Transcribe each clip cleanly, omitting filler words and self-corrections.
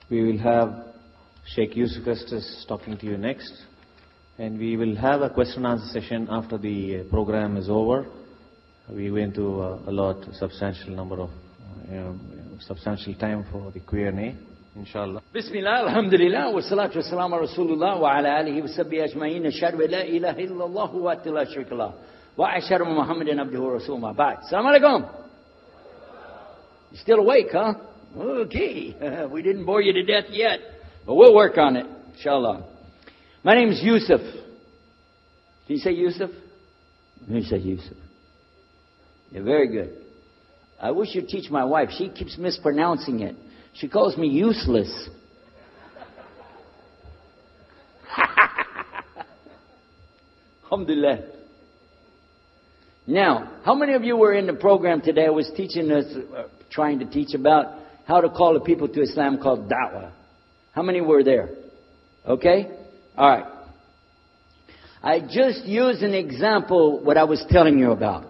We will have Sheikh Yusuf Estes talking to you next. And we will have a question and answer session after the program is over. We are going to allot a substantial number of, substantial time for the Q&A, inshallah. Bismillah, alhamdulillah, wa salatu wa salam ala rasulullah wa ala alihi wa sahbihi ajma'in. Ashhadu an la ilaha illallah wa la sharika lah. Wa ashhadu anna Muhammadan abduhu wa rasuluhu. Ba'd. Assalamu alaikum. You still awake, huh? Okay. We didn't bore you to death yet, but we'll work on it, inshallah. My name is Yusuf. Can you say Yusuf? Let me say Yusuf. Yeah, very good. I wish you'd teach my wife. She keeps mispronouncing it. She calls me useless. Alhamdulillah. Now, how many of you were in the program today? I was teaching us, trying to teach about how to call the people to Islam called da'wah. How many were there? Okay? All right. I just used an example what I was telling you about.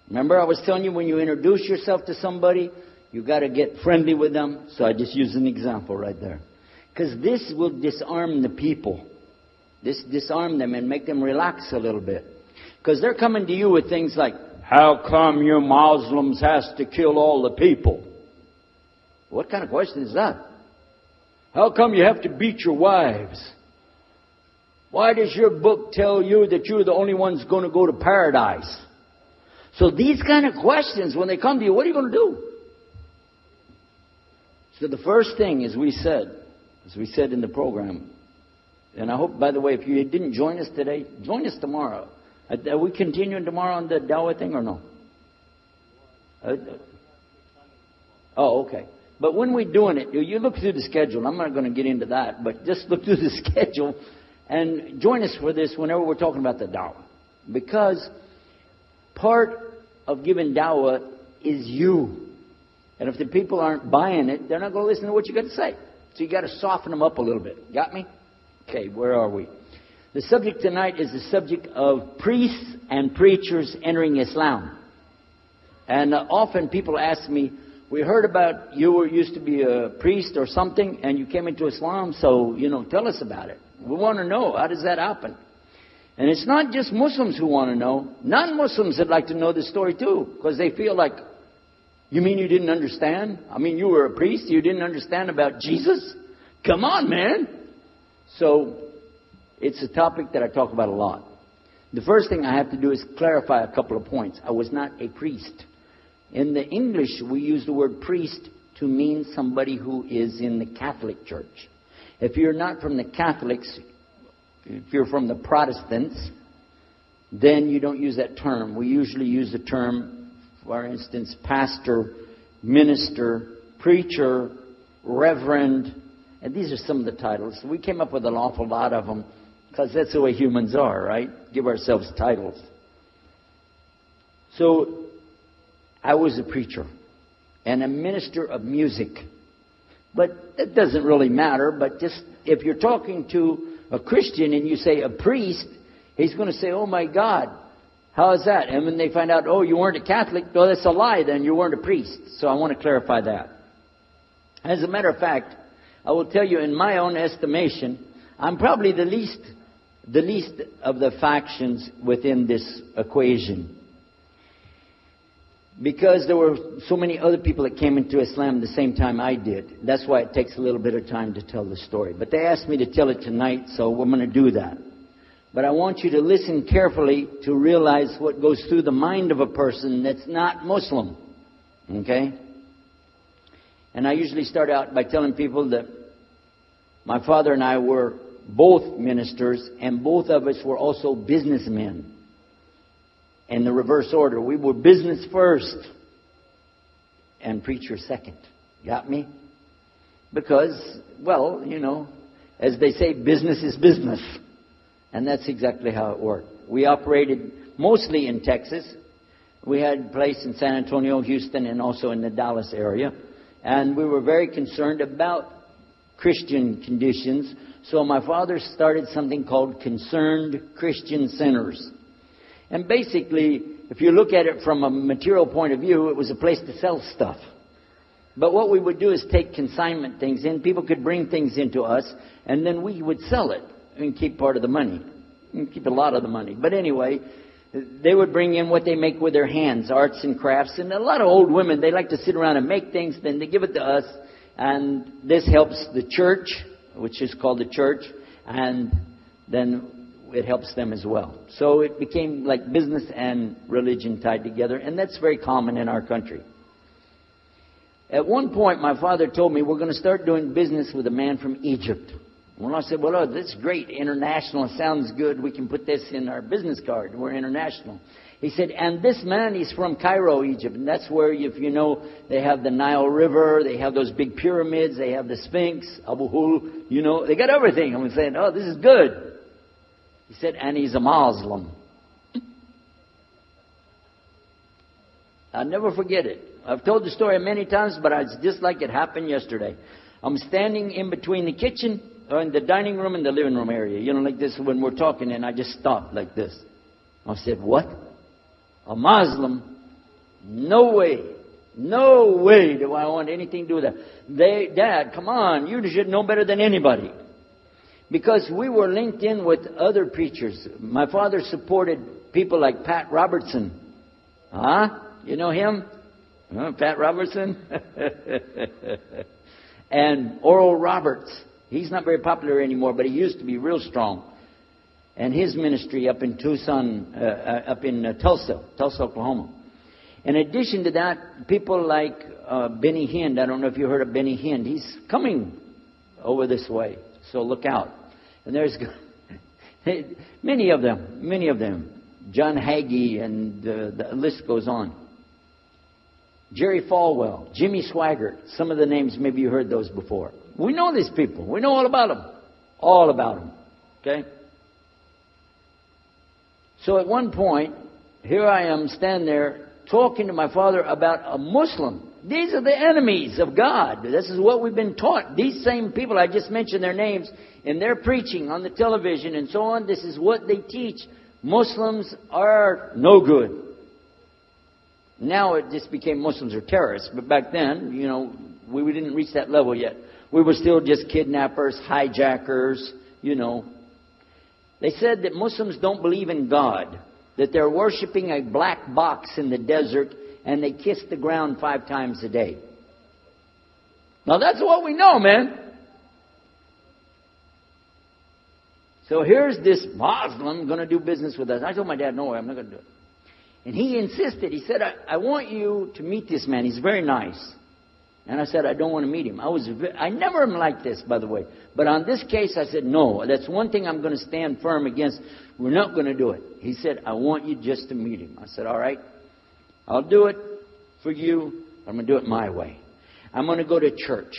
Remember I was telling you when you introduce yourself to somebody, you got to get friendly with them. So I just used an example right there. Because this will disarm the people. Disarm them and make them relax a little bit. Because they're coming to you with things like, how come you Muslims has to kill all the people? What kind of question is that? How come you have to beat your wives? Why does your book tell you that you're the only ones going to go to paradise? So these kind of questions, when they come to you, what are you going to do? So the first thing, as we said in the program, and I hope, by the way, if you didn't join us today, join us tomorrow. Are we continuing tomorrow on the Dawah thing or no? Oh, okay. But when we're doing it, you look through the schedule. I'm not going to get into that, but just look through the schedule and join us for this whenever we're talking about the Dawah. Because part of giving Dawah is you. And if the people aren't buying it, they're not going to listen to what you got to say. So you got to soften them up a little bit. Got me? Okay, where are we? The subject tonight is the subject of priests and preachers entering Islam. And often people ask me, we heard about you used to be a priest or something and you came into Islam, so, tell us about it. We want to know, how does that happen? And it's not just Muslims who want to know. Non-Muslims would like to know the story too, because they feel like, you mean you didn't understand? I mean, you were a priest, you didn't understand about Jesus? Come on, man. So, it's a topic that I talk about a lot. The first thing I have to do is clarify a couple of points. I was not a priest. In the English, we use the word priest to mean somebody who is in the Catholic Church. If you're not from the Catholics, if you're from the Protestants, then you don't use that term. We usually use the term, for instance, pastor, minister, preacher, reverend, and these are some of the titles. We came up with an awful lot of them because that's the way humans are, right? Give ourselves titles. So, I was a preacher and a minister of music. But that doesn't really matter. But just if you're talking to a Christian and you say a priest, he's going to say, oh my God, how is that? And when they find out, oh, you weren't a Catholic, well, that's a lie then. You weren't a priest. So I want to clarify that. As a matter of fact, I will tell you in my own estimation, I'm probably the least of the factions within this equation. Because there were so many other people that came into Islam the same time I did. That's why it takes a little bit of time to tell the story. But they asked me to tell it tonight, so we're going to do that. But I want you to listen carefully to realize what goes through the mind of a person that's not Muslim. Okay? And I usually start out by telling people that my father and I were both ministers, and both of us were also businessmen. In the reverse order. We were business first and preacher second. Got me? Because, well, as they say, business is business. And that's exactly how it worked. We operated mostly in Texas. We had a place in San Antonio, Houston, and also in the Dallas area. And we were very concerned about Christian conditions. So my father started something called Concerned Christian Centers. And basically, if you look at it from a material point of view, it was a place to sell stuff. But what we would do is take consignment things in. People could bring things into us, and then we would sell it and keep part of the money. And keep a lot of the money. But anyway, they would bring in what they make with their hands, arts and crafts. And a lot of old women, they like to sit around and make things. Then they give it to us. And this helps the church, which is called the church. And then it helps them as well. So it became like business and religion tied together. And that's very common in our country. At one point, my father told me, we're going to start doing business with a man from Egypt. Well, I said, well, this is great. International sounds good. We can put this in our business card. We're international. He said, and this man is from Cairo, Egypt. And that's where, if you know, they have the Nile River. They have those big pyramids. They have the Sphinx, Abu Hul. You know, they got everything. I'm saying, oh, this is good. He said, and he's a Muslim. I'll never forget it. I've told the story many times, but it's just like it happened yesterday. I'm standing in between the kitchen, or in the dining room and the living room area. You know, like this when we're talking, and I just stopped like this. I said, what? A Muslim? No way. No way do I want anything to do with that. Dad, come on. You should know better than anybody. Because we were linked in with other preachers. My father supported people like Pat Robertson. Huh? You know him? Pat Robertson? And Oral Roberts. He's not very popular anymore, but he used to be real strong. And his ministry up in Tucson, Tulsa, Oklahoma. In addition to that, people like Benny Hinn. I don't know if you heard of Benny Hinn. He's coming over this way, so look out. And there's many of them. John Hagee, and the list goes on. Jerry Falwell, Jimmy Swaggart. Some of the names, maybe you heard those before. We know these people. We know all about them. All about them. Okay? So at one point, here I am standing there talking to my father about a Muslim. These are the enemies of God. This is what we've been taught. These same people, I just mentioned their names, in their preaching on the television and so on, this is what they teach. Muslims are no good. Now it just became Muslims are terrorists. But back then, you know, we didn't reach that level yet. We were still just kidnappers, hijackers, you know. They said that Muslims don't believe in God, that they're worshiping a black box in the desert, and they kiss the ground 5 times a day. Now that's what we know, man. So here's this Muslim going to do business with us. I told my dad, no way, I'm not going to do it. And he insisted. He said, I want you to meet this man. He's very nice. And I said, I don't want to meet him. I never am like this, by the way. But on this case, I said, no, that's one thing I'm going to stand firm against. We're not going to do it. He said, I want you just to meet him. I said, all right, I'll do it for you. I'm going to do it my way. I'm going to go to church.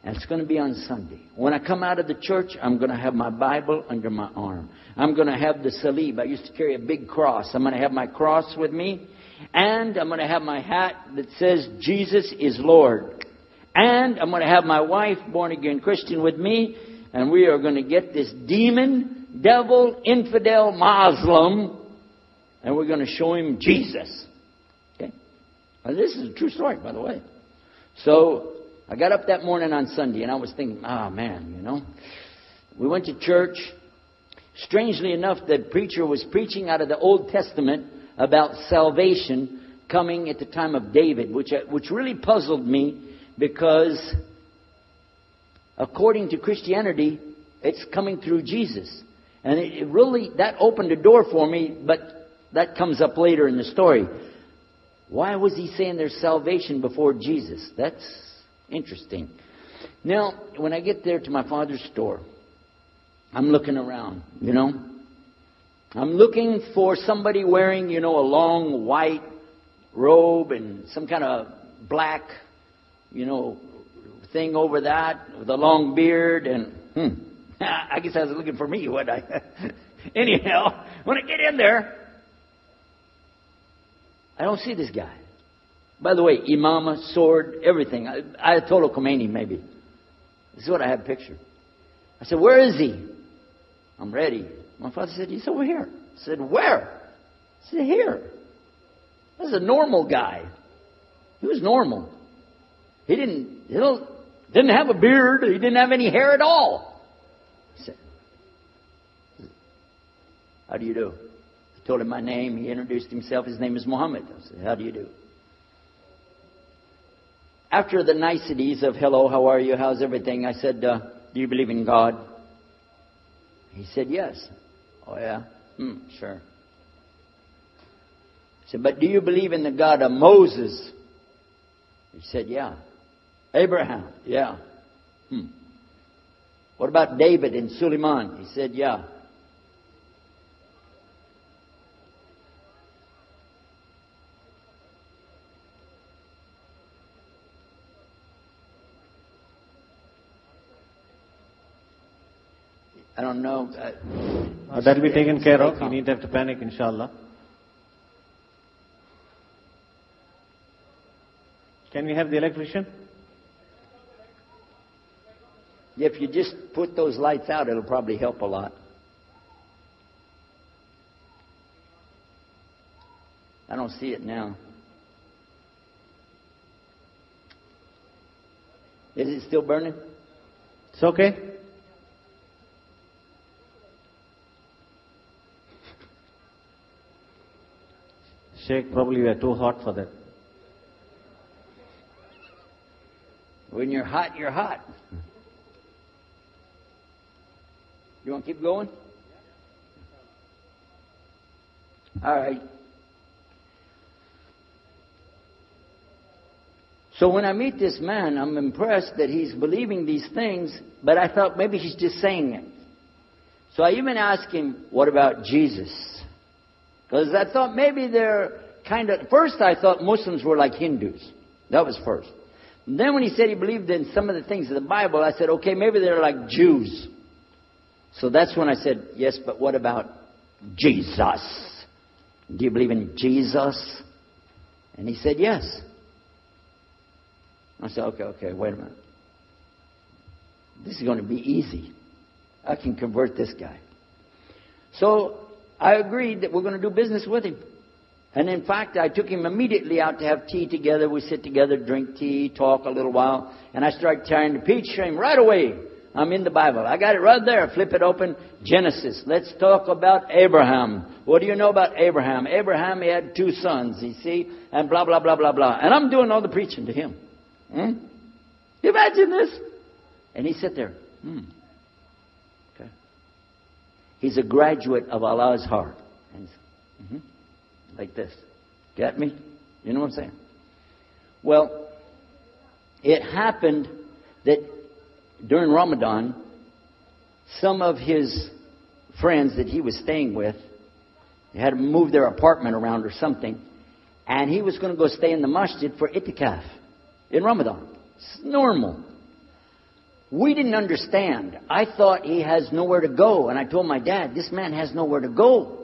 And it's going to be on Sunday. When I come out of the church, I'm going to have my Bible under my arm. I'm going to have the salib. I used to carry a big cross. I'm going to have my cross with me. And I'm going to have my hat that says, Jesus is Lord. And I'm going to have my wife, born-again Christian, with me. And we are going to get this demon, devil, infidel, Muslim. And we're going to show him Jesus. Okay? Now, this is a true story, by the way. So I got up that morning on Sunday, and I was thinking, man, you know. We went to church. Strangely enough, the preacher was preaching out of the Old Testament about salvation coming at the time of David, which really puzzled me, because according to Christianity, it's coming through Jesus. And it really, that opened a door for me, but that comes up later in the story. Why was he saying there's salvation before Jesus? That's interesting. Now, when I get there to my father's store, I'm looking around, you know. I'm looking for somebody wearing, you know, a long white robe and some kind of black, you know, thing over that with a long beard. And I guess I was looking for me, wasn't I? Anyhow, when I get in there, I don't see this guy. By the way, imama, sword, everything. Ayatollah Khomeini, maybe. This is what I have pictured. I said, where is he? I'm ready. My father said, he's over here. I said, where? I said, here. This is a normal guy. He was normal. He didn't have a beard. He didn't have any hair at all. He said, how do you do? I told him my name. He introduced himself. His name is Muhammad. I said, how do you do? After the niceties of hello, how are you, how's everything, I said, do you believe in God? He said, yes. Oh, yeah? Sure. I said, but do you believe in the God of Moses? He said, yeah. Abraham? Yeah. What about David and Suleiman? He said, yeah. I don't know. That will be taken care of. You need to have to panic, inshallah. Can we have the electrician? If you just put those lights out, it'll probably help a lot. I don't see it now. Is it still burning? It's okay. Sheikh, probably we are too hot for that. When you're hot, you're hot. You want to keep going? All right. So when I meet this man, I'm impressed that he's believing these things, but I thought maybe he's just saying it. So I even asked him, what about Jesus? Because I thought maybe they're first I thought Muslims were like Hindus. That was first. And then when he said he believed in some of the things of the Bible, I said, okay, maybe they're like Jews. So that's when I said, yes, but what about Jesus? Do you believe in Jesus? And he said, yes. I said, okay, wait a minute. This is going to be easy. I can convert this guy. So I agreed that we're going to do business with him. And in fact, I took him immediately out to have tea together. We sit together, drink tea, talk a little while. And I started trying to teach him right away. I'm in the Bible. I got it right there. Flip it open. Genesis. Let's talk about Abraham. What do you know about Abraham? Abraham, he had 2 sons, you see. And blah, blah, blah, blah, blah. And I'm doing all the preaching to him. You imagine this? And he sat there. Okay. He's a graduate of Allah's heart. And like this. Get me? You know what I'm saying? Well, it happened that during Ramadan, some of his friends that he was staying with, they had to move their apartment around or something, and he was going to go stay in the masjid for itikaf in Ramadan. It's normal. We didn't understand. I thought he has nowhere to go, and I told my dad, this man has nowhere to go.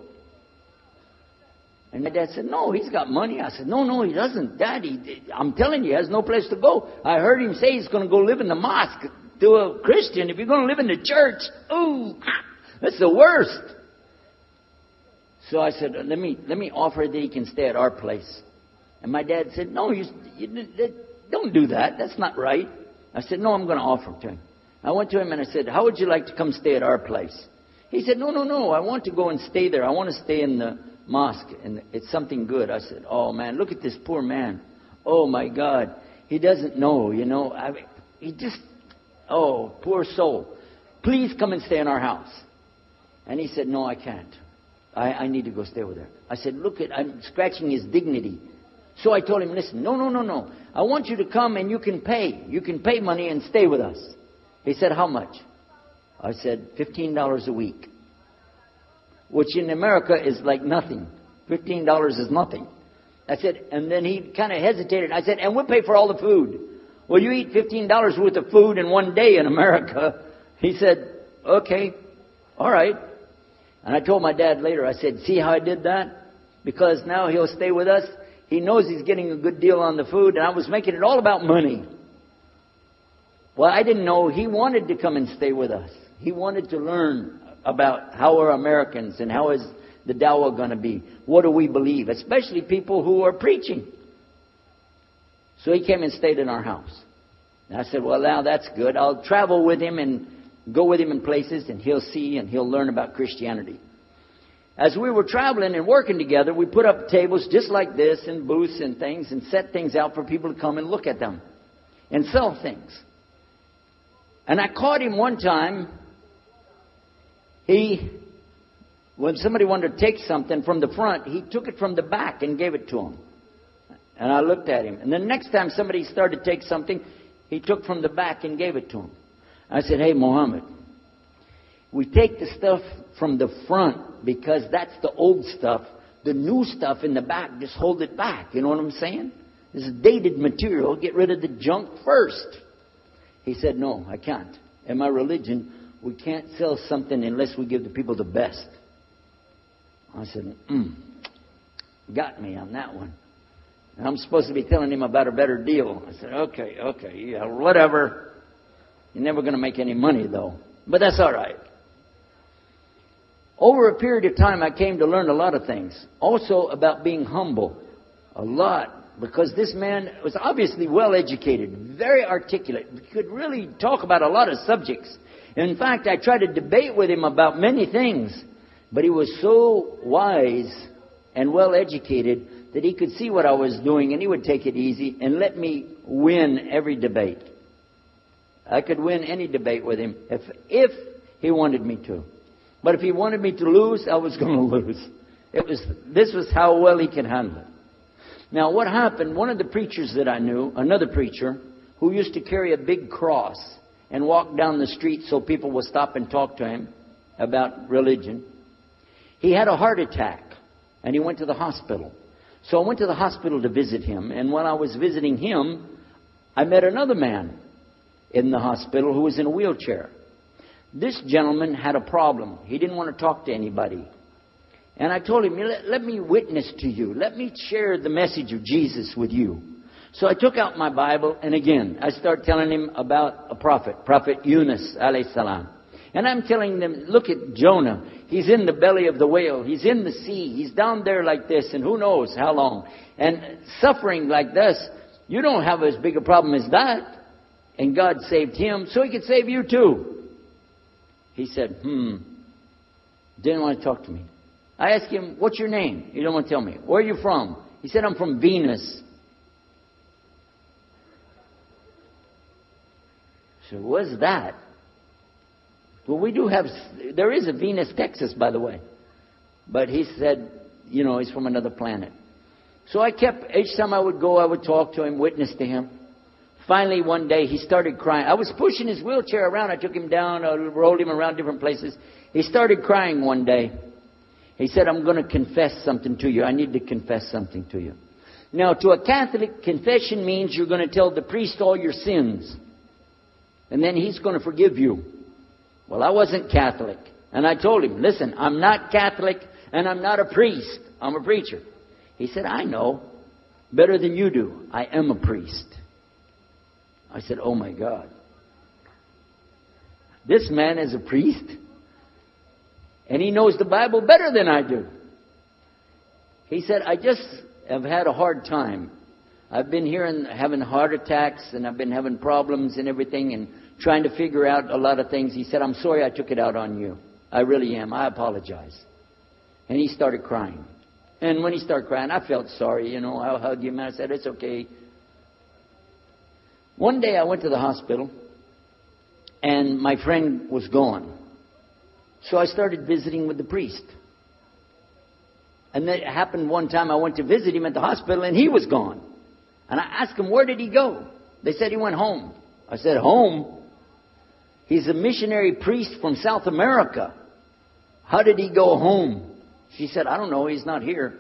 And my dad said, no, he's got money. I said, no, he doesn't. Daddy, I'm telling you, he has no place to go. I heard him say he's going to go live in the mosque to a Christian. If you're going to live in the church, ooh, that's the worst. So I said, let me offer that he can stay at our place. And my dad said, no, you don't do that. That's not right. I said, no, I'm going to offer it to him. I went to him and I said, how would you like to come stay at our place? He said, no, I want to go and stay there. I want to stay in the mosque, and it's something good. I said, oh man, look at this poor man. Oh my God. He doesn't know, he just, oh, poor soul. Please come and stay in our house. And he said, no, I can't. I need to go stay with her. I said, I'm scratching his dignity. So I told him, listen, no. I want you to come and you can pay. You can pay money and stay with us. He said, how much? I said, $15 a week. Which in America is like nothing. $15 is nothing. I said, and then he kind of hesitated. I said, and we'll pay for all the food. Well, you eat $15 worth of food in one day in America. He said, okay, all right. And I told my dad later, I said, see how I did that? Because now he'll stay with us. He knows he's getting a good deal on the food, and I was making it all about money. Well, I didn't know he wanted to come and stay with us. He wanted to learn about how are Americans and how is the dawah going to be. What do we believe? Especially people who are preaching. So he came and stayed in our house. And I said, well, now that's good. I'll travel with him and go with him in places, and he'll see and he'll learn about Christianity. As we were traveling and working together, we put up tables just like this and booths and things and set things out for people to come and look at them and sell things. And I caught him one time. When somebody wanted to take something from the front, he took it from the back and gave it to him. And I looked at him. And the next time somebody started to take something, he took from the back and gave it to him. I said, hey, Mohammed, we take the stuff from the front because that's the old stuff. The new stuff in the back, just hold it back. You know what I'm saying? This is dated material. Get rid of the junk first. He said, no, I can't. In my religion, we can't sell something unless we give the people the best. I said, got me on that one. And I'm supposed to be telling him about a better deal. I said, okay, yeah, whatever. You're never going to make any money, though. But that's all right. Over a period of time, I came to learn a lot of things. Also about being humble. A lot. Because this man was obviously well educated, very articulate. He could really talk about a lot of subjects. In fact, I tried to debate with him about many things. But he was so wise and well educated that he could see what I was doing, and he would take it easy and let me win every debate. I could win any debate with him if he wanted me to. But if he wanted me to lose, I was going to lose. This was how well he could handle it. Now, what happened, one of the preachers that I knew, another preacher, who used to carry a big cross and walk down the street so people would stop and talk to him about religion, he had a heart attack, and he went to the hospital. So I went to the hospital to visit him, and while I was visiting him, I met another man in the hospital who was in a wheelchair. This gentleman had a problem. He didn't want to talk to anybody. And I told him, let me witness to you. Let me share the message of Jesus with you. So I took out my Bible, and again, I started telling him about a prophet, Prophet Yunus, alayhi salam. And I'm telling them, look at Jonah. He's in the belly of the whale. He's in the sea. He's down there like this, and who knows how long. And suffering like this, you don't have as big a problem as that. And God saved him, so he could save you too. He said, didn't want to talk to me. I asked him, what's your name? He didn't want to tell me. Where are you from? He said, I'm from Venus. So what's that? Well, there is a Venus, Texas, by the way. But he said, he's from another planet. So each time I would go, I would talk to him, witness to him. Finally, one day, he started crying. I was pushing his wheelchair around. I took him down, I rolled him around different places. He started crying one day. He said, I'm going to confess something to you. I need to confess something to you. Now, to a Catholic, confession means you're going to tell the priest all your sins. And then he's going to forgive you. Well, I wasn't Catholic. And I told him, listen, I'm not Catholic and I'm not a priest. I'm a preacher. He said, I know better than you do. I am a priest. I said, oh my God. This man is a priest. And he knows the Bible better than I do. He said, I just have had a hard time. I've been here and having heart attacks, and I've been having problems and everything, and trying to figure out a lot of things. He said, I'm sorry I took it out on you. I really am. I apologize. And he started crying. And when he started crying, I felt sorry. I hugged him and I said, it's okay. One day I went to the hospital, and my friend was gone. So I started visiting with the priest. And that happened one time. I went to visit him at the hospital, and he was gone. And I asked him, where did he go? They said he went home. I said, home? He's a missionary priest from South America. How did he go home? She said, I don't know. He's not here.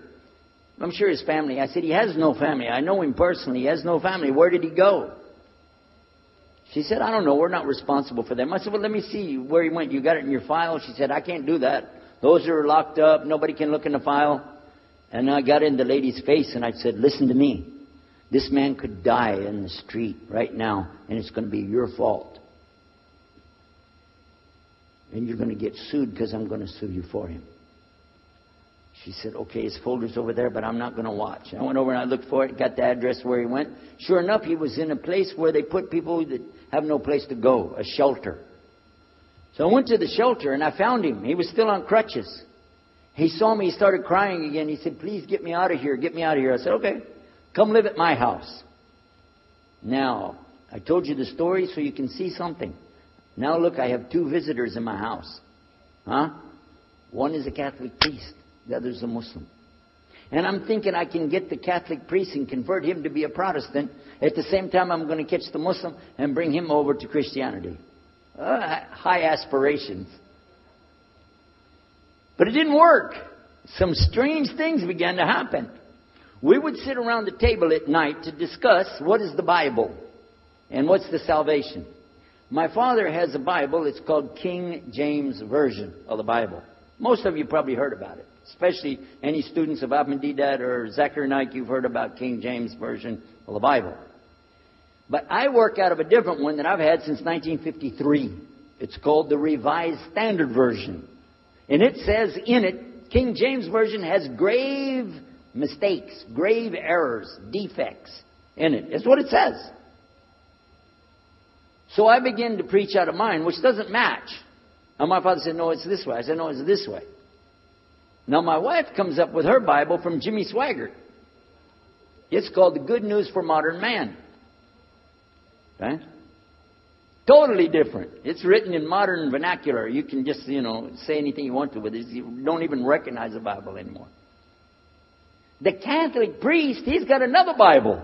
I'm sure his family. I said, he has no family. I know him personally. He has no family. Where did he go? She said, I don't know. We're not responsible for them. I said, well, let me see where he went. You got it in your file? She said, I can't do that. Those are locked up. Nobody can look in the file. And I got in the lady's face and I said, listen to me. This man could die in the street right now, and it's going to be your fault. And you're going to get sued because I'm going to sue you for him. She said, okay, his folder's over there, but I'm not going to watch. I went over and I looked for it, got the address where he went. Sure enough, he was in a place where they put people that have no place to go, a shelter. So I went to the shelter and I found him. He was still on crutches. He saw me, he started crying again. He said, please get me out of here, get me out of here. I said, okay, come live at my house. Now, I told you the story so you can see something. Now look, I have 2 visitors in my house. One is a Catholic priest. The other is a Muslim. And I'm thinking I can get the Catholic priest and convert him to be a Protestant. At the same time, I'm going to catch the Muslim and bring him over to Christianity. High aspirations. But it didn't work. Some strange things began to happen. We would sit around the table at night to discuss what is the Bible and what's the salvation. My father has a Bible. It's called King James Version of the Bible. Most of you probably heard about it. Especially any students of Abmedidat or Zachary Naik, you've heard about King James Version of the Bible. But I work out of a different one that I've had since 1953. It's called the Revised Standard Version. And it says in it, King James Version has grave mistakes, grave errors, defects in it. That's what it says. So I began to preach out of mine, which doesn't match. And my father said, no, it's this way. I said, no, it's this way. Now, my wife comes up with her Bible from Jimmy Swaggart. It's called The Good News for Modern Man. Okay? Totally different. It's written in modern vernacular. You can just, say anything you want to with it. You don't even recognize the Bible anymore. The Catholic priest, he's got another Bible.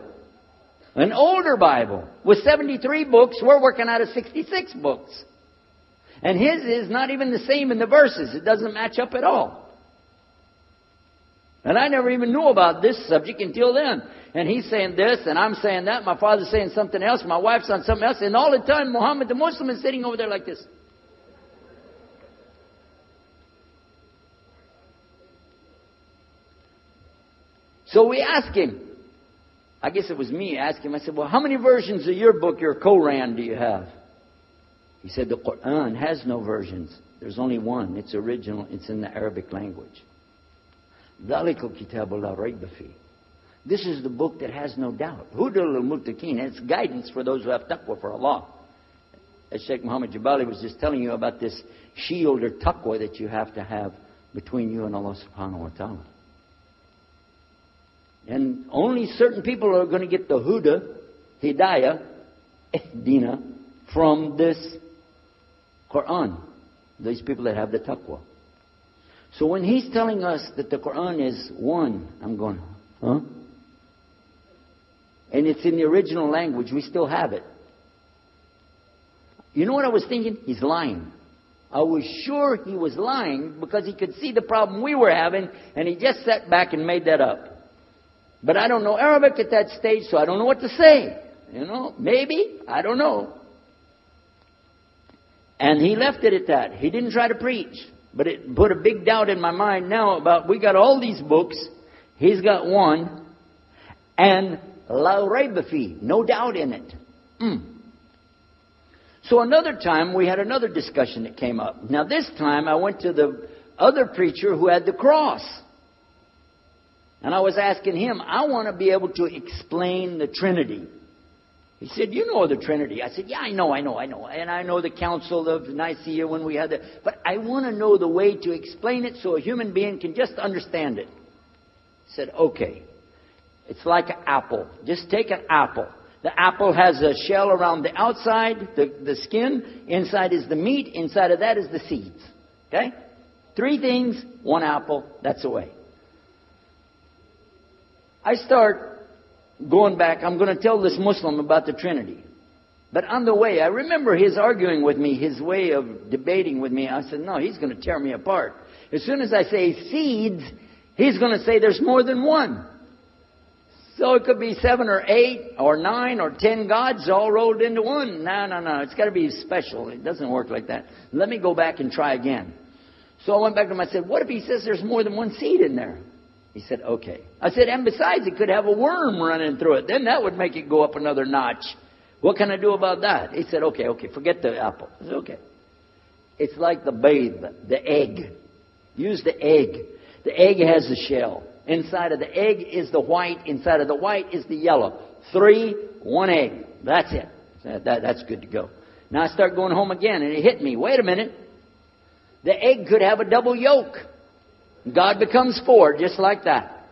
An older Bible with 73 books. We're working out of 66 books. And his is not even the same in the verses. It doesn't match up at all. And I never even knew about this subject until then. And he's saying this, and I'm saying that. My father's saying something else. My wife's on something else. And all the time, Muhammad the Muslim is sitting over there like this. So we asked him. I guess it was me asking him. I said, well, how many versions of your book, your Quran, do you have? He said, the Quran has no versions. There's only one. It's original. It's in the Arabic language. This is the book that has no doubt. Hudal al-Muttaqin. It's guidance for those who have taqwa for Allah. As Sheikh Muhammad Jabali was just telling you about this shield or taqwa that you have to have between you and Allah subhanahu wa ta'ala. And only certain people are going to get the huda, hidayah, dina, from this Quran. These people that have the taqwa. So when he's telling us that the Quran is one, I'm going, huh? And it's in the original language, we still have it. You know what I was thinking? He's lying. I was sure he was lying because he could see the problem we were having, and he just sat back and made that up. But I don't know Arabic at that stage, so I don't know what to say. Maybe, I don't know. And he left it at that. He didn't try to preach. But it put a big doubt in my mind now about, we got all these books. He's got one. And la rayba fi, no doubt in it. So another time, we had another discussion that came up. Now this time, I went to the other preacher who had the cross. And I was asking him, I want to be able to explain the Trinity. He said, you know the Trinity. I said, yeah, I know. And I know the Council of Nicaea when we had that. But I want to know the way to explain it so a human being can just understand it. He said, okay. It's like an apple. Just take an apple. The apple has a shell around the outside, the skin. Inside is the meat. Inside of that is the seeds. Okay? 3 things, 1 apple. That's the way. I start going back, I'm going to tell this Muslim about the Trinity. But on the way, I remember his arguing with me, his way of debating with me. I said, no, he's going to tear me apart. As soon as I say seeds, he's going to say there's more than one. So it could be 7 or 8 or 9 or 10 gods all rolled into one. No. It's got to be special. It doesn't work like that. Let me go back and try again. So I went back to him. I said, what if he says there's more than one seed in there? He said, okay. I said, and besides, it could have a worm running through it. Then that would make it go up another notch. What can I do about that? He said, okay, forget the apple. I said, okay. It's like the babe, the egg. Use the egg. The egg has the shell. Inside of the egg is the white. Inside of the white is the yellow. 3, 1 egg. That's it. That's good to go. Now I start going home again, and it hit me. Wait a minute. The egg could have a double yolk. God becomes 4, just like that.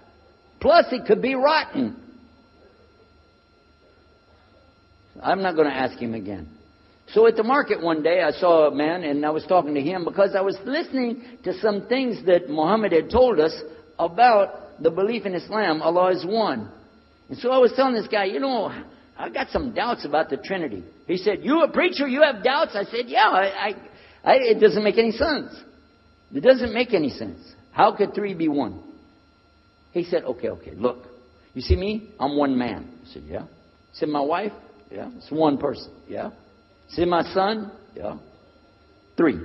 Plus, it could be rotten. I'm not going to ask him again. So at the market one day, I saw a man, and I was talking to him because I was listening to some things that Muhammad had told us about the belief in Islam. Allah is one. And so I was telling this guy, I got some doubts about the Trinity. He said, you a preacher, you have doubts? I said, yeah, it doesn't make any sense. It doesn't make any sense. How could 3 be 1? He said, okay, look. You see me? I'm one man. I said, yeah. He said, my wife? Yeah. It's one person. Yeah. See my son? Yeah. 3.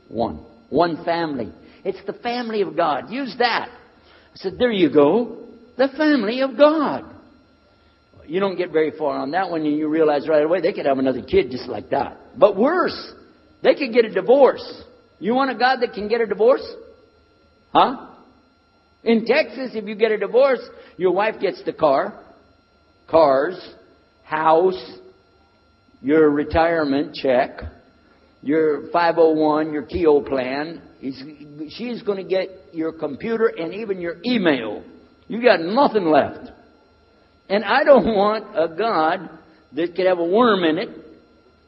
1. One family. It's the family of God. Use that. I said, there you go. The family of God. You don't get very far on that one, and you realize right away they could have another kid just like that. But worse, they could get a divorce. You want a God that can get a divorce? Huh? In Texas, if you get a divorce, your wife gets the car, cars, house, your retirement check, your 501, your TO plan. She's going to get your computer and even your email. You got nothing left. And I don't want a God that could have a worm in it.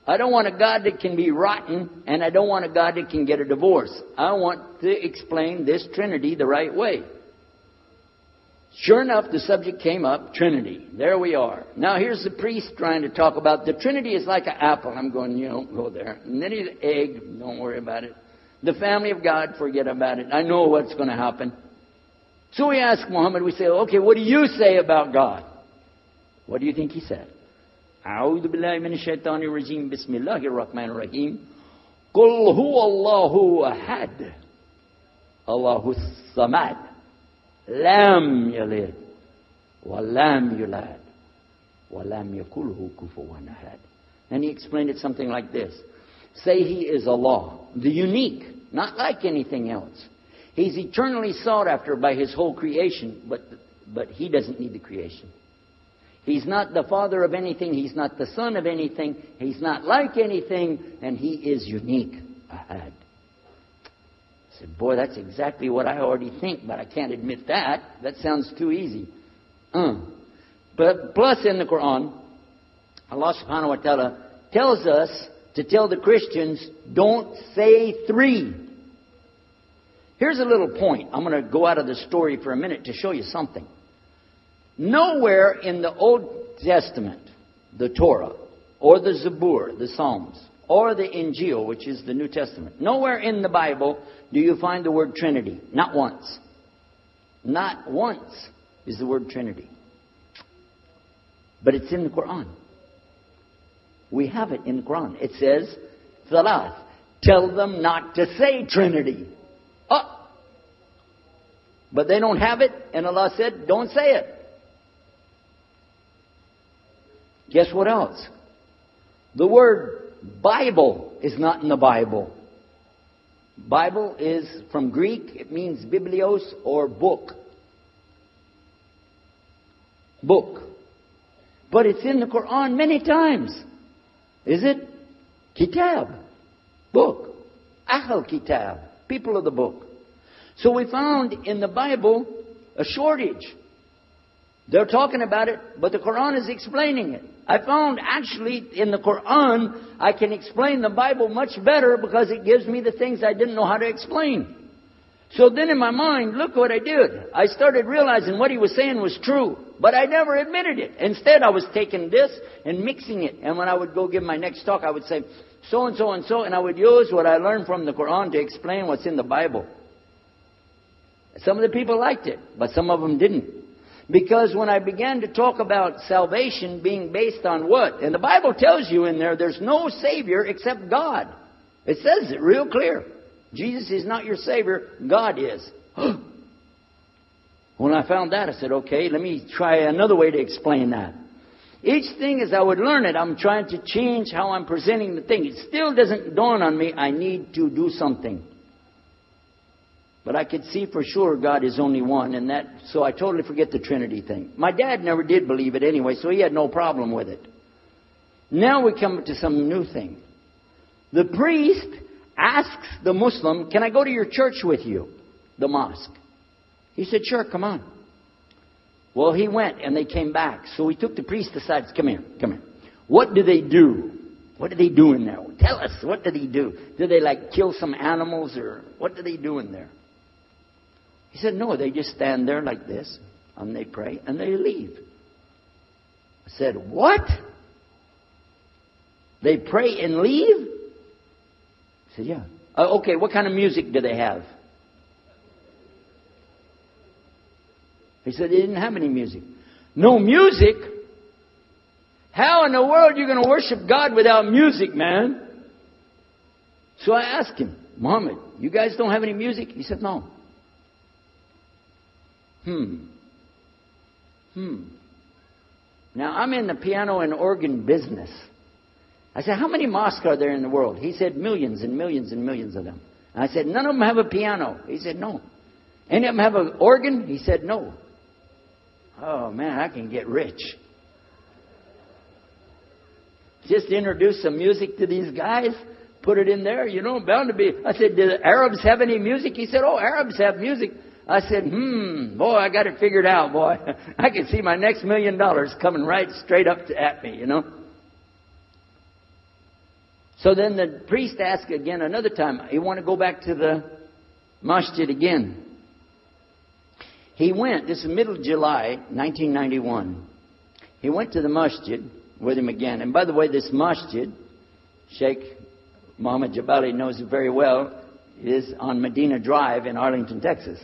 I don't want a God that can be rotten. And I don't want a God that can get a divorce. I want to explain this Trinity the right way. Sure enough, the subject came up, Trinity. There we are. Now here's the priest trying to talk about the Trinity is like an apple. I'm going, go there. And then the egg, don't worry about it. The family of God, forget about it. I know what's going to happen. So we ask Muhammad, we say, okay, what do you say about God? What do you think he said? أعوذ بالله من الشيطان الرجيم بسم الله الرحمن الرحيم قل هو الله أحد الله الصمد لم يلد ولم يولد ولم يكن له كفوا أحد. And he explained it something like this. Say he is Allah, the unique, not like anything else. He's eternally sought after by his whole creation, but he doesn't need the creation. He's not the father of anything. He's not the son of anything. He's not like anything. And he is unique. Ahad. I said, boy, that's exactly what I already think, but I can't admit that. That sounds too easy. But plus in the Quran, Allah subhanahu wa ta'ala tells us to tell the Christians, don't say 3. Here's a little point. I'm going to go out of the story for a minute to show you something. Nowhere in the Old Testament, the Torah, or the Zabur, the Psalms, or the Injil, which is the New Testament, nowhere in the Bible do you find the word Trinity. Not once. Not once is the word Trinity. But it's in the Quran. We have it in the Quran. It says, Thalath, tell them not to say Trinity. Oh! But they don't have it, and Allah said, don't say it. Guess what else? The word Bible is not in the Bible. Bible is from Greek. It means biblios or book. Book. But it's in the Quran many times. Is it? Kitab. Book. Ahl Kitab. People of the book. So we found in the Bible a shortage. They're talking about it, but the Quran is explaining it. I found actually in the Quran, I can explain the Bible much better because it gives me the things I didn't know how to explain. So then in my mind, look what I did. I started realizing what he was saying was true, but I never admitted it. Instead, I was taking this and mixing it. And when I would go give my next talk, I would say, so and so and so, and I would use what I learned from the Quran to explain what's in the Bible. Some of the people liked it, but some of them didn't. Because when I began to talk about salvation being based on what? And the Bible tells you in there's no Savior except God. It says it real clear. Jesus is not your Savior. God is. When I found that, I said, okay, let me try another way to explain that. Each thing as I would learn it, I'm trying to change how I'm presenting the thing. It still doesn't dawn on me, I need to do something. But I could see for sure God is only one, and so I totally forget the Trinity thing. My dad never did believe it anyway, so he had no problem with it. Now we come to some new thing. The priest asks the Muslim, "Can I go to your church with you?" The mosque. He said, "Sure, come on." Well, he went, and they came back. So he took the priest aside. Come here. What do they do? What do they do in there? Tell us, what do they do? Do they kill some animals, or what do they do in there? He said, "No, they just stand there like this, and they pray, and they leave." I said, "What? They pray and leave?" He said, "Yeah." Okay, what kind of music do they have? He said they didn't have any music. No music? How in the world are you going to worship God without music, man? So I asked him, "Muhammad, you guys don't have any music?" He said, "No." Now, I'm in the piano and organ business. I said, "How many mosques are there in the world?" He said, "Millions and millions and millions of them." And I said, "None of them have a piano?" He said, "No." "Any of them have an organ?" He said, "No." Oh, man, I can get rich. Just introduce some music to these guys, put it in there, bound to be. I said, "Do the Arabs have any music?" He said, "Oh, Arabs have music." I said, boy, I got it figured out, boy. I can see my next $1 million coming right straight up at me, So then the priest asked again another time, he wanted to go back to the masjid again. He went, this is middle of July, 1991. He went to the masjid with him again. And by the way, this masjid, Sheikh Mohammed Jabali knows it very well, is on Medina Drive in Arlington, Texas.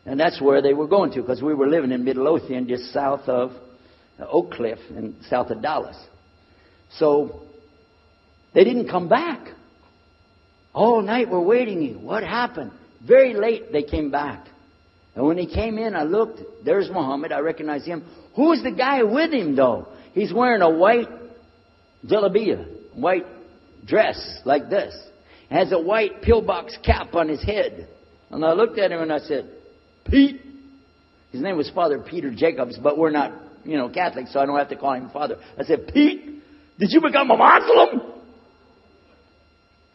And that's where they were going to, because we were living in Midlothian, just south of Oak Cliff and south of Dallas. So they didn't come back. All night we're waiting. What happened? Very late they came back. And when he came in, I looked. There's Muhammad. I recognize him. Who's the guy with him, though? He's wearing a white jalabiyah, white dress like this. Has a white pillbox cap on his head. And I looked at him and I said, "Pete." His name was Father Peter Jacobs, but we're not, Catholic, so I don't have to call him Father. I said, "Pete, did you become a Muslim?"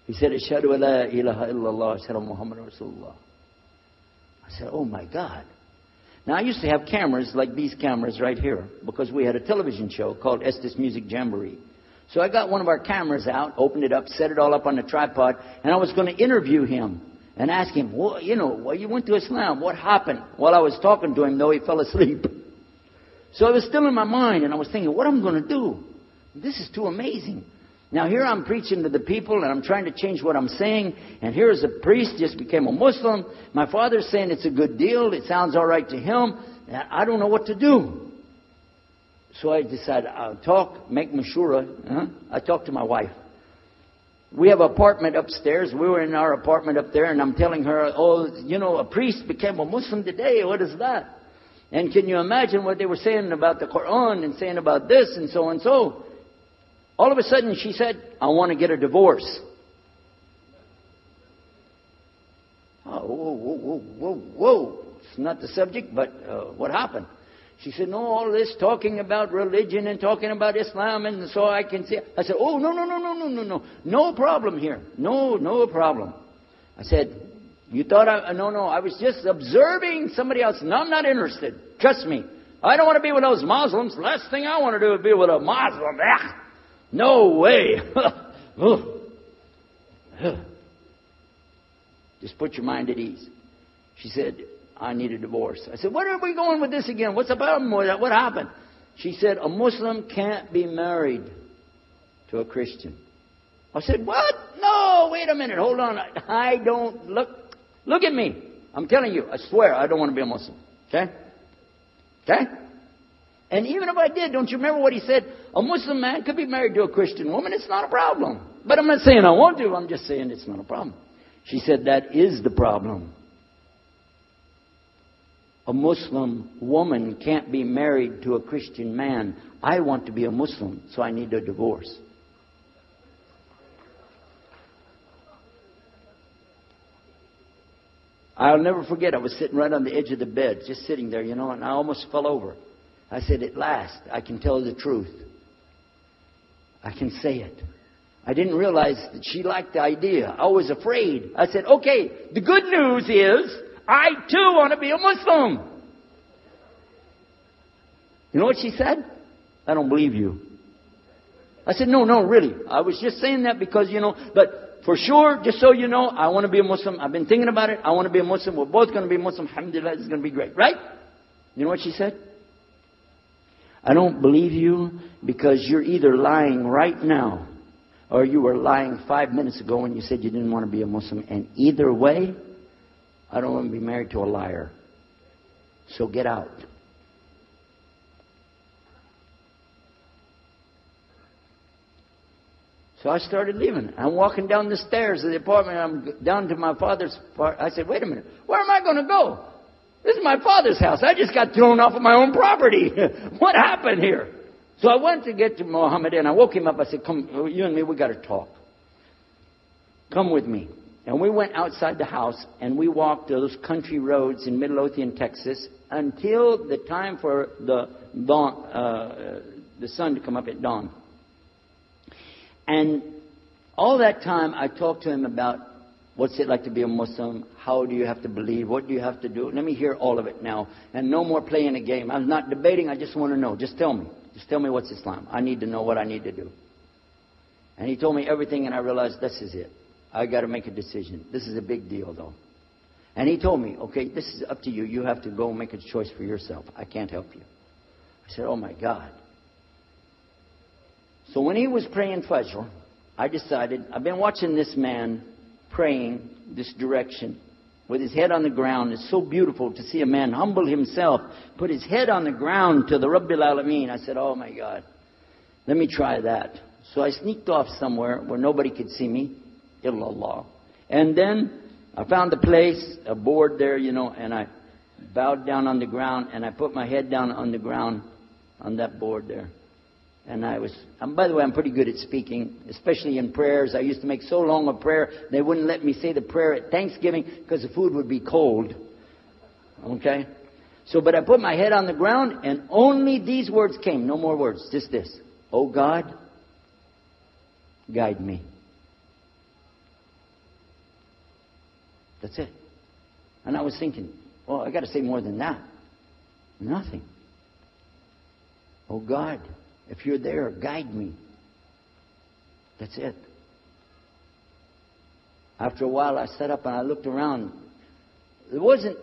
He said, "Ashhadu an la ilaha illallah, ashhadu Muhammad Rasulullah." I said, "Oh my God." Now, I used to have cameras like these cameras right here, because we had a television show called Estes Music Jamboree. So I got one of our cameras out, opened it up, set it all up on the tripod, and I was going to interview him and ask him, "Well, you went to Islam. What happened?" While I was talking to him, though, he fell asleep. So it was still in my mind, and I was thinking, what am I going to do? This is too amazing. Now, here I'm preaching to the people, and I'm trying to change what I'm saying, and here's a priest just became a Muslim. My father's saying it's a good deal. It sounds all right to him. And I don't know what to do. So I decided I'll make mashura. I talked to my wife. We have an apartment upstairs. We were in our apartment up there, and I'm telling her, a priest became a Muslim today. What is that? And can you imagine what they were saying about the Quran and saying about this and so and so? All of a sudden, she said, "I want to get a divorce." Oh, whoa. It's not the subject, but what happened? She said, "No, all this talking about religion and talking about Islam, and so I can see." I said, "Oh, no. No problem here. No problem." I said, "You thought no, I was just observing somebody else. No, I'm not interested. Trust me. I don't want to be with those Muslims. The last thing I want to do is be with a Muslim. No way." Just put your mind at ease. She said, "I need a divorce." I said, "Where are we going with this again? What's the problem with that? What happened?" She said, "A Muslim can't be married to a Christian." I said, "What? No, wait a minute. Hold on. I don't look at me. I'm telling you, I swear I don't want to be a Muslim. Okay? And even if I did, don't you remember what he said? A Muslim man could be married to a Christian woman. It's not a problem. But I'm not saying I want to. I'm just saying it's not a problem." She said, "That is the problem. A Muslim woman can't be married to a Christian man. I want to be a Muslim, so I need a divorce." I'll never forget, I was sitting right on the edge of the bed, just sitting there, and I almost fell over. I said, at last, I can tell the truth. I can say it. I didn't realize that she liked the idea. I was afraid. I said, okay, the good news is, I too want to be a Muslim. You know what she said? I don't believe you. I said, no, really. I was just saying that because, but for sure, just so you know, I want to be a Muslim. I've been thinking about it. I want to be a Muslim. We're both going to be Muslim. Alhamdulillah, this is going to be great. Right? You know what she said? I don't believe you because you're either lying right now or you were lying 5 minutes ago when you said you didn't want to be a Muslim. And either way, I don't want to be married to a liar. So get out. So I started leaving. I'm walking down the stairs of the apartment. I'm down to my father's part. I said, wait a minute. Where am I going to go? This is my father's house. I just got thrown off of my own property. What happened here? So I went to get to Muhammad and I woke him up. I said, come, you and me, we got to talk. Come with me. And we went outside the house and we walked those country roads in Midlothian, Texas, until the time for the sun to come up at dawn. And all that time, I talked to him about what's it like to be a Muslim, how do you have to believe, what do you have to do. Let me hear all of it now. And no more playing a game. I'm not debating, I just want to know. Just tell me. Just tell me what's Islam. I need to know what I need to do. And he told me everything, and I realized this is it. I got to make a decision. This is a big deal, though. And he told me, okay, this is up to you. You have to go and make a choice for yourself. I can't help you. I said, oh my God. So when he was praying Fajr, I decided, I've been watching this man praying this direction with his head on the ground. It's so beautiful to see a man humble himself, put his head on the ground to the Rabbil Alameen. I said, oh my God, let me try that. So I sneaked off somewhere where nobody could see me, illallah. And then I found a place, a board there, and I bowed down on the ground and I put my head down on the ground on that board there. And by the way, I'm pretty good at speaking, especially in prayers. I used to make so long a prayer, they wouldn't let me say the prayer at Thanksgiving because the food would be cold. Okay? But I put my head on the ground and only these words came. No more words, just this. Oh God, guide me. That's it. And I was thinking, well, I got to say more than that. Nothing. Oh God, if you're there, guide me. That's it. After a while, I sat up and I looked around. There wasn't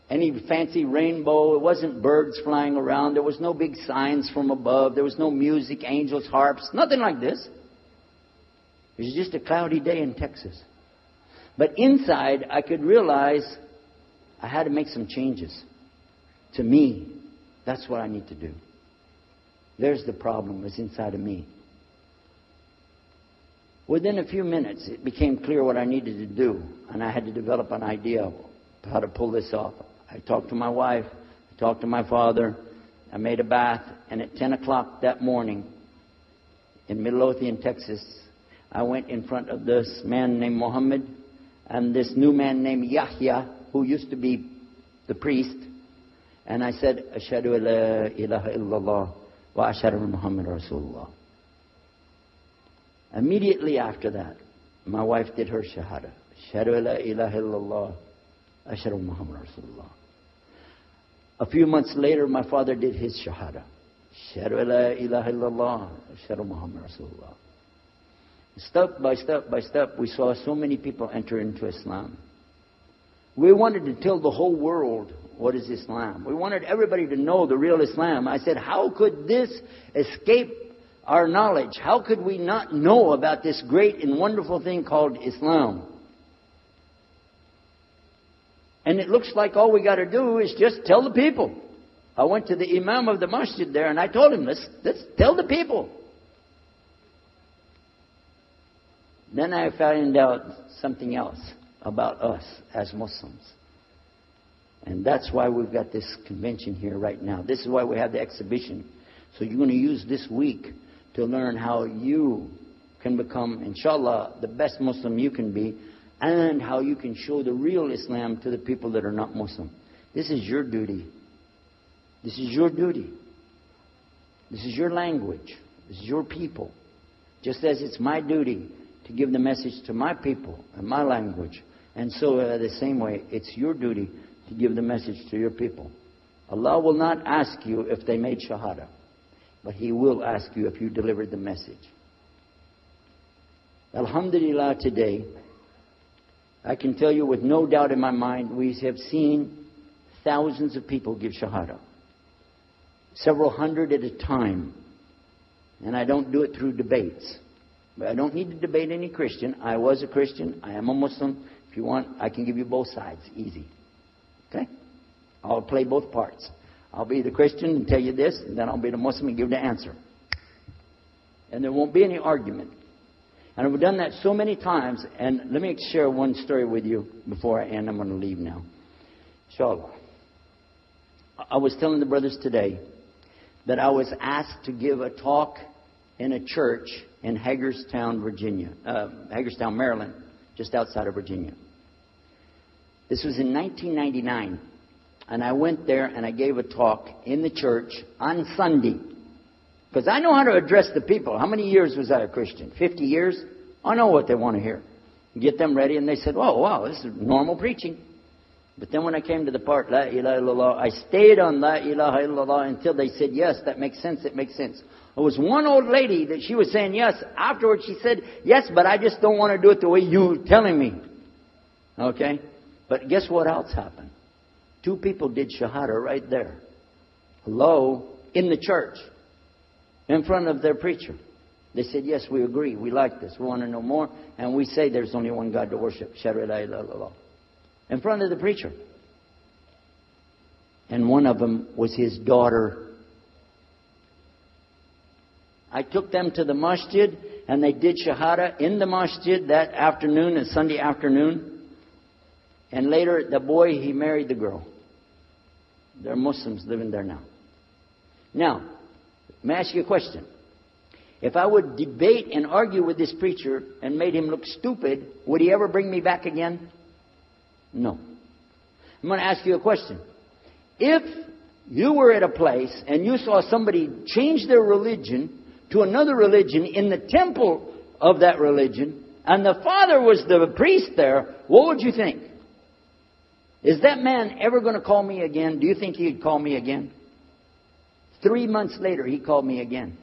any fancy rainbow. It wasn't birds flying around. There was no big signs from above. There was no music, angels, harps, nothing like this. It was just a cloudy day in Texas. But inside, I could realize I had to make some changes. To me, that's what I need to do. There's the problem, it's inside of me. Within a few minutes, it became clear what I needed to do, and I had to develop an idea of how to pull this off. I talked to my wife, I talked to my father, I made a bath, and at 10 o'clock that morning in Midlothian, Texas, I went in front of this man named Muhammad and this new man named Yahya, who used to be the priest, and I said, Ashhadu la ilaha illallah wa ashhadu Muhammad Rasulullah. Immediately after that, my wife did her shahada. Ashhadu la ilaha illallah, ashhadu Muhammad Rasulullah. A few months later, my father did his shahada. Ashhadu la ilaha illallah, ashhadu Muhammad Rasulullah. Step by step by step, we saw so many people enter into Islam. We wanted to tell the whole world what is Islam. We wanted everybody to know the real Islam. I said, how could this escape our knowledge? How could we not know about this great and wonderful thing called Islam? And it looks like all we got to do is just tell the people. I went to the imam of the masjid there and I told him, let's tell the people. Then I found out something else about us as Muslims. And that's why we've got this convention here right now. This is why we have the exhibition. So you're going to use this week to learn how you can become, inshallah, the best Muslim you can be. and how you can show the real Islam to the people that are not Muslim. This is your duty. This is your duty. This is your language. This is your people. Just as it's my duty to give the message to my people and my language. And so the same way, it's your duty to give the message to your people. Allah will not ask you if they made Shahada, but He will ask you if you delivered the message. Alhamdulillah, today, I can tell you with no doubt in my mind, we have seen thousands of people give Shahada. Several hundred at a time. And I don't do it through debates. But I don't need to debate any Christian. I was a Christian. I am a Muslim. If you want, I can give you both sides. Easy. Okay? I'll play both parts. I'll be the Christian and tell you this, and then I'll be the Muslim and give the answer. And there won't be any argument. And I've done that so many times. And let me share one story with you before I end. I'm going to leave now. Inshallah. I was telling the brothers today that I was asked to give a talk in a church in Hagerstown, Maryland, just outside of Virginia. This was in 1999. And I went there and I gave a talk in the church on Sunday. Because I know how to address the people. How many years was I a Christian? 50 years? I know what they want to hear. Get them ready, and they said, oh, wow, this is normal preaching. But then when I came to the part, La ilaha illallah, I stayed on La ilaha illallah until they said, yes, that makes sense, it makes sense. There was one old lady that she was saying yes. Afterwards she said, yes, but I just don't want to do it the way you're telling me. Okay? But guess what else happened? 2 people did Shahada right there. Hello? In the church. In front of their preacher. They said, yes, we agree. We like this. We want to know more. And we say there's only one God to worship. Shahada la ilaha illallah. In front of the preacher. And one of them was his daughter. I took them to the masjid and they did Shahada in the masjid that afternoon, a Sunday afternoon. And later the boy, he married the girl. They're Muslims living there now. Now, let me ask you a question. If I would debate and argue with this preacher and made him look stupid, would he ever bring me back again? No. I'm going to ask you a question. If you were at a place and you saw somebody change their religion to another religion in the temple of that religion, and the father was the priest there, what would you think? Is that man ever going to call me again? Do you think he'd call me again? 3 months later, he called me again.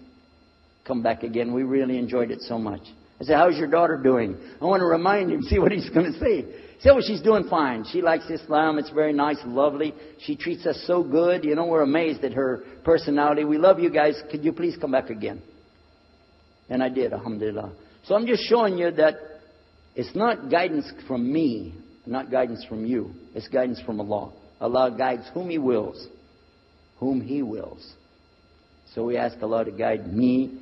Come back again. We really enjoyed it so much. I said, how's your daughter doing? I want to remind him, see what he's going to say. He said, well, she's doing fine. She likes Islam. It's very nice, lovely. She treats us so good. You know, we're amazed at her personality. We love you guys. Could you please come back again? And I did, alhamdulillah. So I'm just showing you that it's not guidance from me, not guidance from you. It's guidance from Allah. Allah guides whom He wills. Whom He wills. So we ask Allah to guide me,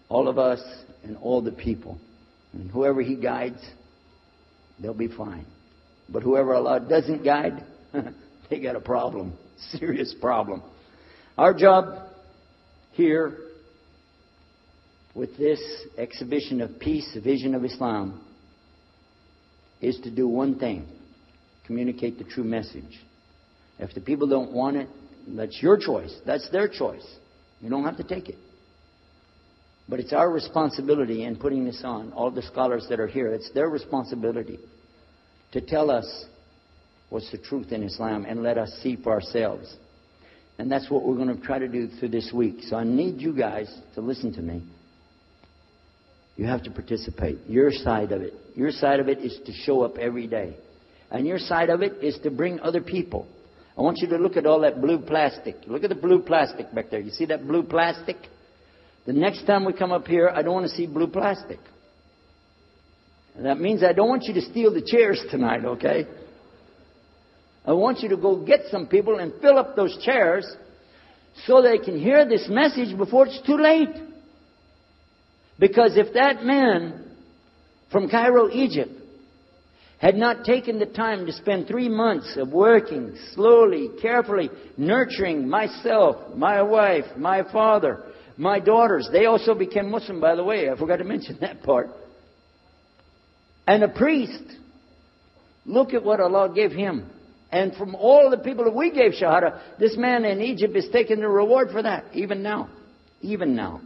all of us, and all the people. And whoever He guides, they'll be fine. But whoever Allah doesn't guide, they got a problem. Serious problem. Our job here with this exhibition of peace, the vision of Islam, is to do one thing. Communicate the true message. If the people don't want it, that's your choice. That's their choice. You don't have to take it. But it's our responsibility in putting this on, all the scholars that are here, it's their responsibility to tell us what's the truth in Islam and let us see for ourselves. And that's what we're going to try to do through this week. So I need you guys to listen to me. You have to participate. Your side of it. Your side of it is to show up every day. And your side of it is to bring other people. I want you to look at all that blue plastic. Look at the blue plastic back there. You see that blue plastic? The next time we come up here, I don't want to see blue plastic. And that means I don't want you to steal the chairs tonight, okay? I want you to go get some people and fill up those chairs so they can hear this message before it's too late. Because if that man from Cairo, Egypt, had not taken the time to spend 3 months of working slowly, carefully, nurturing myself, my wife, my father, my daughters. They also became Muslim, by the way. I forgot to mention that part. And a priest Look at what Allah gave him. And from all the people that we gave Shahada, this man in Egypt is taking the reward for that, even now. Even now.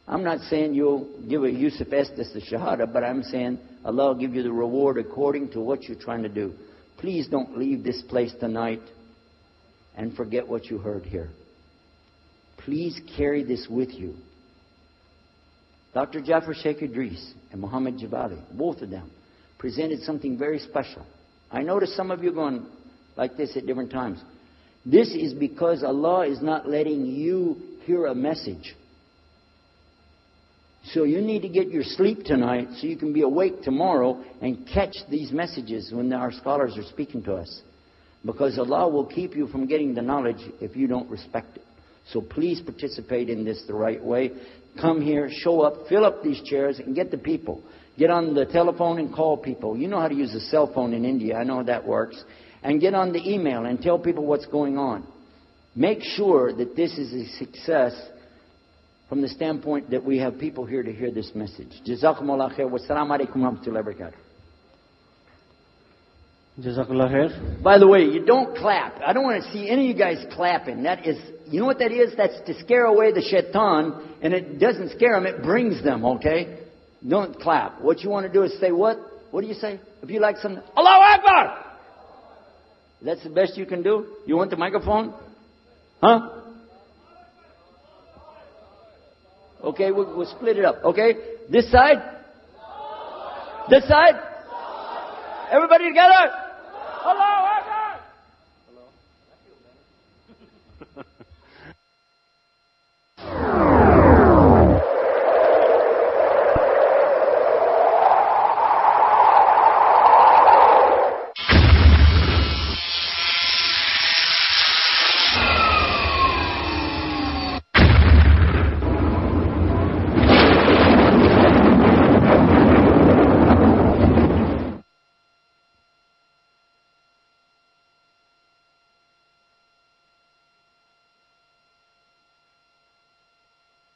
I'm not saying you'll give a Yusuf Estes the Shahada, but I'm saying Allah will give you the reward according to what you're trying to do. Please don't leave this place tonight and forget what you heard here. Please carry this with you. Dr. Jafar Sheikh Idris and Muhammad Jabali, both of them, presented something very special. I noticed some of you going like this at different times. This is because Allah is not letting you hear a message. So you need to get your sleep tonight so you can be awake tomorrow and catch these messages when our scholars are speaking to us. Because Allah will keep you from getting the knowledge if you don't respect it. So please participate in this the right way. Come here, show up, fill up these chairs, and get the people. Get on the telephone and call people. You know how to use a cell phone in India. I know that works. And get on the email and tell people what's going on. Make sure that this is a success from the standpoint that we have people here to hear this message. Jazakumullah khair. Wassalamu alaikum wa rahmatullahi wa barakatuh. Jazakallah khair. By the way, you don't clap. I don't want to see any of you guys clapping. That is, you know what that is? That's to scare away the shaitan, and it doesn't scare them, it brings them, okay? Don't clap. What you want to do is say what? What do you say? If you like something, Allahu Akbar! That's the best you can do? You want the microphone? Huh? Okay, we'll split it up. Okay? This side? This side? Everybody together? Allah!